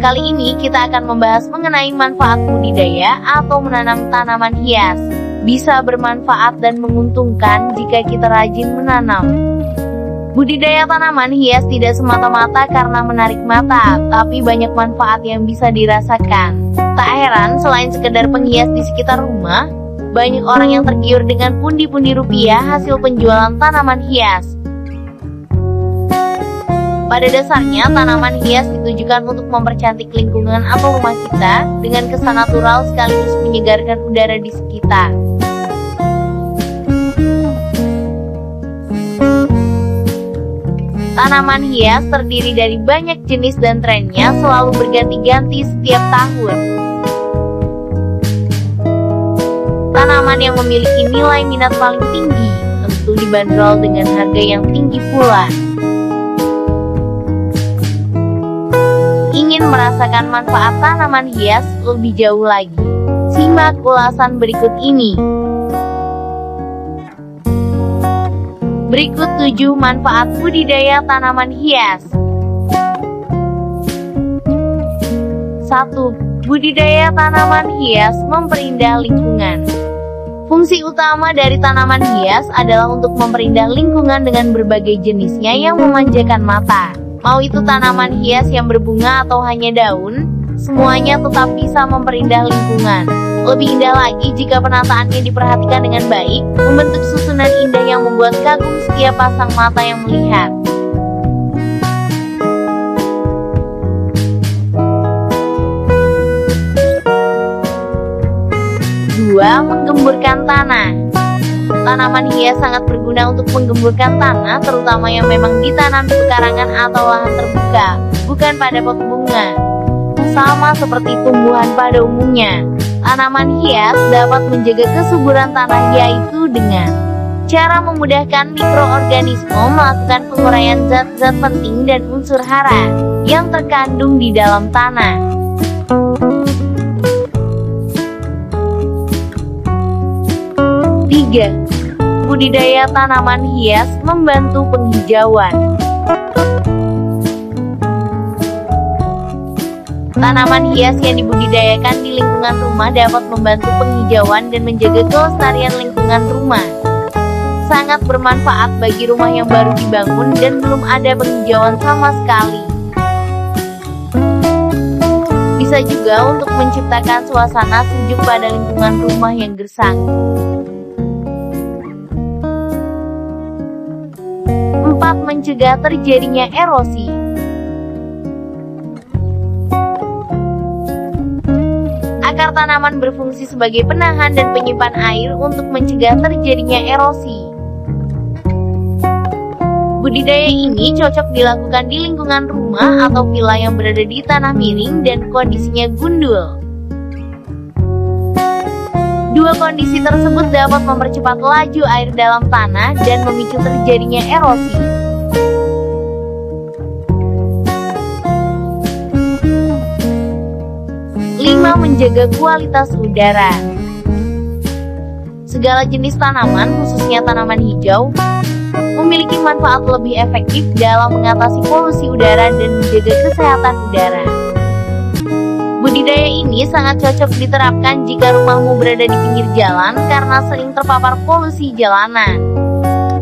Kali ini kita akan membahas mengenai manfaat budidaya atau menanam tanaman hias. Bisa bermanfaat dan menguntungkan jika kita rajin menanam. Budidaya tanaman hias tidak semata-mata karena menarik mata, tapi banyak manfaat yang bisa dirasakan. Tak heran, selain sekedar penghias di sekitar rumah, banyak orang yang tergiur dengan pundi-pundi rupiah hasil penjualan tanaman hias. Pada dasarnya, tanaman hias ditujukan untuk mempercantik lingkungan atau rumah kita dengan kesan natural sekaligus menyegarkan udara di sekitar. Tanaman hias terdiri dari banyak jenis dan trennya selalu berganti-ganti setiap tahun. Tanaman yang memiliki nilai minat paling tinggi tentu dibanderol dengan harga yang tinggi pula. Ingin merasakan manfaat tanaman hias lebih jauh lagi? Simak ulasan berikut ini. Berikut 7 manfaat budidaya tanaman hias. 1. Budidaya tanaman hias memperindah lingkungan. Fungsi utama dari tanaman hias adalah untuk memperindah lingkungan dengan berbagai jenisnya yang memanjakan mata. Mau itu tanaman hias yang berbunga atau hanya daun, semuanya tetap bisa memperindah lingkungan. Lebih indah lagi jika penataannya diperhatikan dengan baik, membentuk susunan indah yang membuat kagum setiap pasang mata yang melihat. 2. Menggemburkan tanah. Tanaman hias sangat berguna untuk menggemburkan tanah, terutama yang memang ditanam di pekarangan atau lahan terbuka, bukan pada pot bunga. Sama seperti tumbuhan pada umumnya, tanaman hias dapat menjaga kesuburan tanah, yaitu dengan cara memudahkan mikroorganisme melakukan penguraian zat-zat penting dan unsur hara yang terkandung di dalam tanah. 3. Budidaya tanaman hias membantu penghijauan. Tanaman hias yang dibudidayakan di lingkungan rumah dapat membantu penghijauan dan menjaga kelestarian lingkungan rumah. Sangat bermanfaat bagi rumah yang baru dibangun dan belum ada penghijauan sama sekali. Bisa juga untuk menciptakan suasana sejuk pada lingkungan rumah yang gersang. 4. Mencegah terjadinya erosi. Akar tanaman berfungsi sebagai penahan dan penyimpan air untuk mencegah terjadinya erosi. Budidaya ini cocok dilakukan di lingkungan rumah atau villa yang berada di tanah miring dan kondisinya gundul. Dua kondisi tersebut dapat mempercepat laju air dalam tanah dan memicu terjadinya erosi. 5. Menjaga kualitas udara. Segala jenis tanaman, khususnya tanaman hijau, memiliki manfaat lebih efektif dalam mengatasi polusi udara dan menjaga kesehatan udara. Budidaya ini sangat cocok diterapkan jika rumahmu berada di pinggir jalan karena sering terpapar polusi jalanan.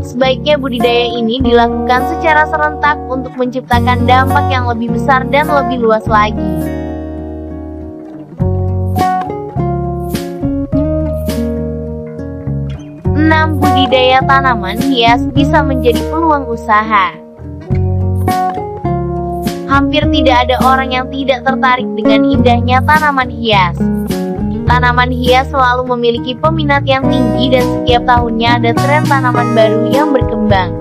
Sebaiknya budidaya ini dilakukan secara serentak untuk menciptakan dampak yang lebih besar dan lebih luas lagi. 6. Budidaya tanaman hias bisa menjadi peluang usaha. Hampir tidak ada orang yang tidak tertarik dengan indahnya tanaman hias. Tanaman hias selalu memiliki peminat yang tinggi dan setiap tahunnya ada tren tanaman baru yang berkembang.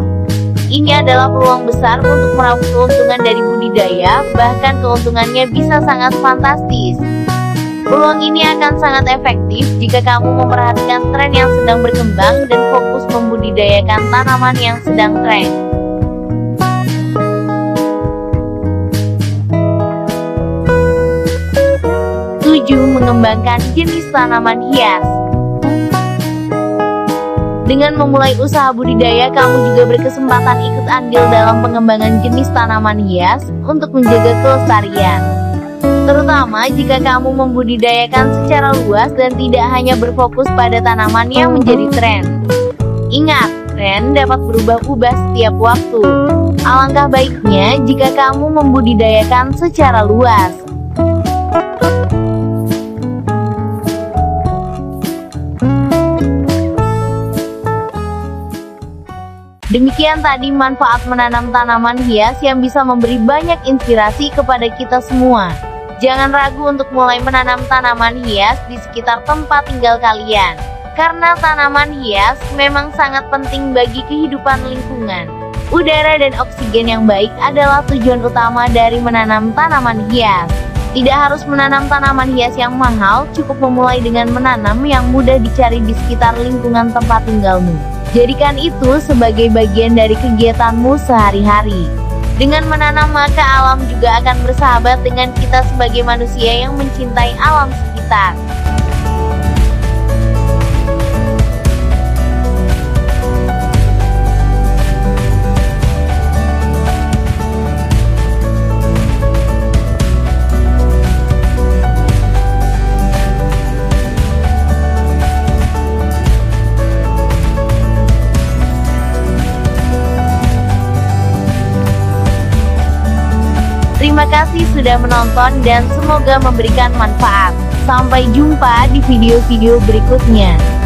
Ini adalah peluang besar untuk meraup keuntungan dari budidaya, bahkan keuntungannya bisa sangat fantastis. Peluang ini akan sangat efektif jika kamu memperhatikan tren yang sedang berkembang dan fokus membudidayakan tanaman yang sedang tren. 7. Mengembangkan jenis tanaman hias. Dengan memulai usaha budidaya, kamu juga berkesempatan ikut andil dalam pengembangan jenis tanaman hias untuk menjaga kelestarian. terutama jika kamu membudidayakan secara luas dan tidak hanya berfokus pada tanaman yang menjadi tren. Ingat, tren dapat berubah-ubah setiap waktu. Alangkah baiknya jika kamu membudidayakan secara luas. Demikian tadi manfaat menanam tanaman hias yang bisa memberi banyak inspirasi kepada kita semua. Jangan ragu untuk mulai menanam tanaman hias di sekitar tempat tinggal kalian. Karena tanaman hias memang sangat penting bagi kehidupan lingkungan. Udara dan oksigen yang baik adalah tujuan utama dari menanam tanaman hias. Tidak harus menanam tanaman hias yang mahal, cukup memulai dengan menanam yang mudah dicari di sekitar lingkungan tempat tinggalmu. Jadikan itu sebagai bagian dari kegiatanmu sehari-hari. Dengan menanam maka alam juga akan bersahabat dengan kita sebagai manusia yang mencintai alam sekitar. Terima kasih sudah menonton dan semoga memberikan manfaat. Sampai jumpa di video-video berikutnya.